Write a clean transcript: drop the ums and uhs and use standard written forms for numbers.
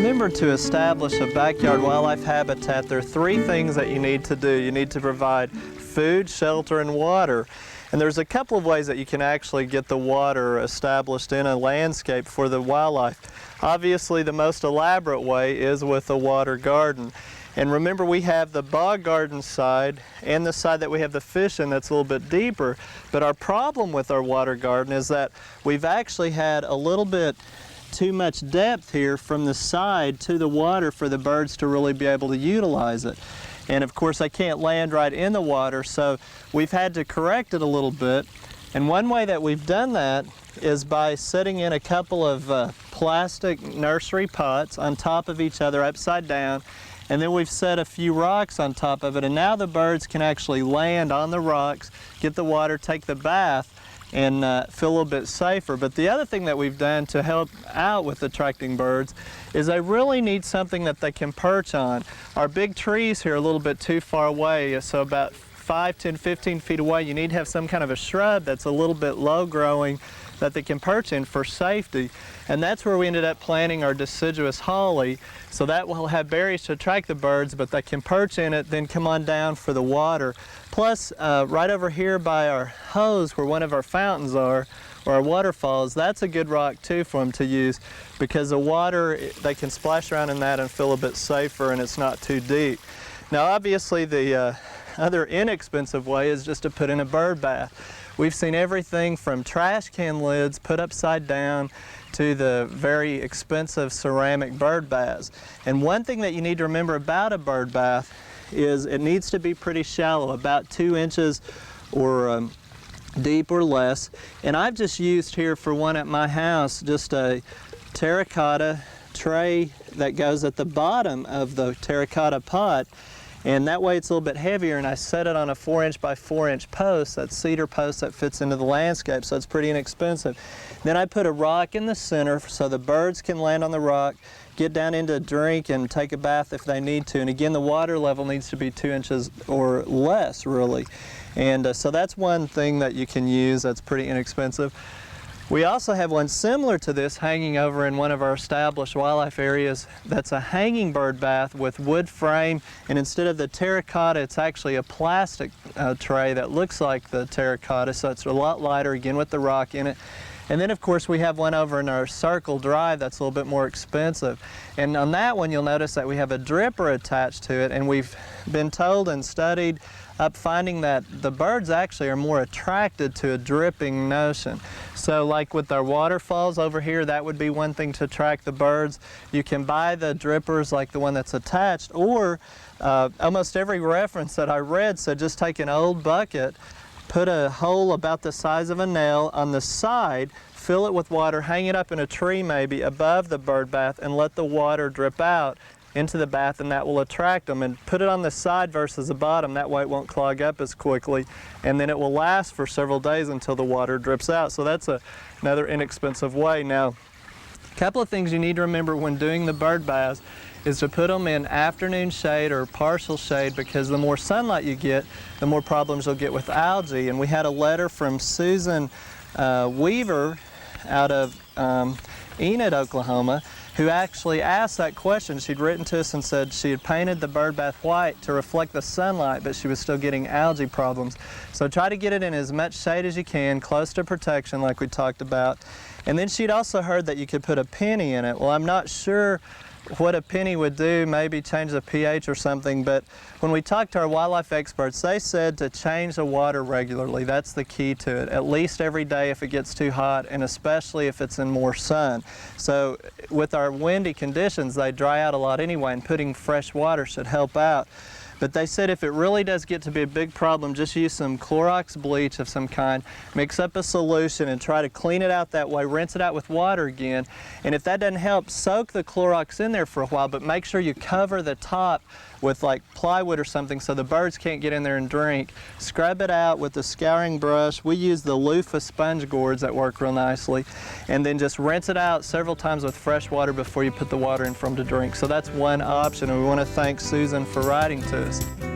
remember, to establish a backyard wildlife habitat, there are three things that you need to do. You need to provide food, shelter, and water. And there's a couple of ways that you can actually get the water established in a landscape for the wildlife. Obviously, the most elaborate way is with a water garden. And remember, we have the bog garden side and the side that we have the fish in that's a little bit deeper. But our problem with our water garden is that we've actually had a little bit too much depth here from the side to the water for the birds to really be able to utilize it. And of course, they can't land right in the water, so we've had to correct it a little bit. And one way that we've done that is by setting in a couple of plastic nursery pots on top of each other upside down, and then we've set a few rocks on top of it, and now the birds can actually land on the rocks, get the water, take the bath, and feel a little bit safer. But the other thing that we've done to help out with attracting birds is they really need something that they can perch on. Our big trees here are a little bit too far away, so about 5, 10, 15 feet away, you need to have some kind of a shrub that's a little bit low growing that they can perch in for safety. And that's where we ended up planting our deciduous holly, so that will have berries to attract the birds, but they can perch in it, then come on down for the water. Plus, right over here by our hose where one of our fountains are, or our waterfalls, that's a good rock too for them to use, because the water, they can splash around in that and feel a bit safer, and it's not too deep. Now obviously the other inexpensive way is just to put in a bird bath. We've seen everything from trash can lids put upside down to the very expensive ceramic bird baths. And one thing that you need to remember about a bird bath is it needs to be pretty shallow, about 2 inches or deep or less. And I've just used here for one at my house just a terracotta tray that goes at the bottom of the terracotta pot. And that way it's a little bit heavier, and I set it on a 4-inch by 4-inch post, that cedar post that fits into the landscape, so it's pretty inexpensive. Then I put a rock in the center so the birds can land on the rock, get down into a drink and take a bath if they need to. And again, the water level needs to be 2 inches or less, really. And so that's one thing that you can use that's pretty inexpensive. We also have one similar to this hanging over in one of our established wildlife areas. That's a hanging bird bath with wood frame, and instead of the terracotta, it's actually a plastic tray that looks like the terracotta, so it's a lot lighter, again with the rock in it. And then of course we have one over in our Circle Drive that's a little bit more expensive. And on that one you'll notice that we have a dripper attached to it, and we've been told and studied up finding that the birds actually are more attracted to a dripping notion. So like with our waterfalls over here, that would be one thing to attract the birds. You can buy the drippers like the one that's attached, or almost every reference that I read said just take an old bucket, put a hole about the size of a nail on the side, fill it with water, hang it up in a tree maybe above the bird bath, and let the water drip out into the bath, and that will attract them. And put it on the side versus the bottom, that way it won't clog up as quickly, and then it will last for several days until the water drips out. So that's another inexpensive way. Now, a couple of things you need to remember when doing the bird baths is to put them in afternoon shade or partial shade, because the more sunlight you get, the more problems you'll get with algae. And we had a letter from Susan Weaver out of Enid, Oklahoma, who actually asked that question. She'd written to us and said she had painted the bird bath white to reflect the sunlight, but she was still getting algae problems. So try to get it in as much shade as you can, close to protection like we talked about. And then she'd also heard that you could put a penny in it. Well, I'm not sure what a penny would do, maybe change the pH or something, but when we talked to our wildlife experts, they said to change the water regularly. That's the key to it, at least every day if it gets too hot, and especially if it's in more sun. So with our windy conditions, they dry out a lot anyway, and putting fresh water should help out. But they said if it really does get to be a big problem, just use some Clorox bleach of some kind, mix up a solution and try to clean it out that way, rinse it out with water again. And if that doesn't help, soak the Clorox in there for a while, but make sure you cover the top with like plywood or something so the birds can't get in there and drink. Scrub it out with a scouring brush. We use the loofah sponge gourds that work real nicely. And then just rinse it out several times with fresh water before you put the water in for them to drink. So that's one option, and we want to thank Susan for writing to us.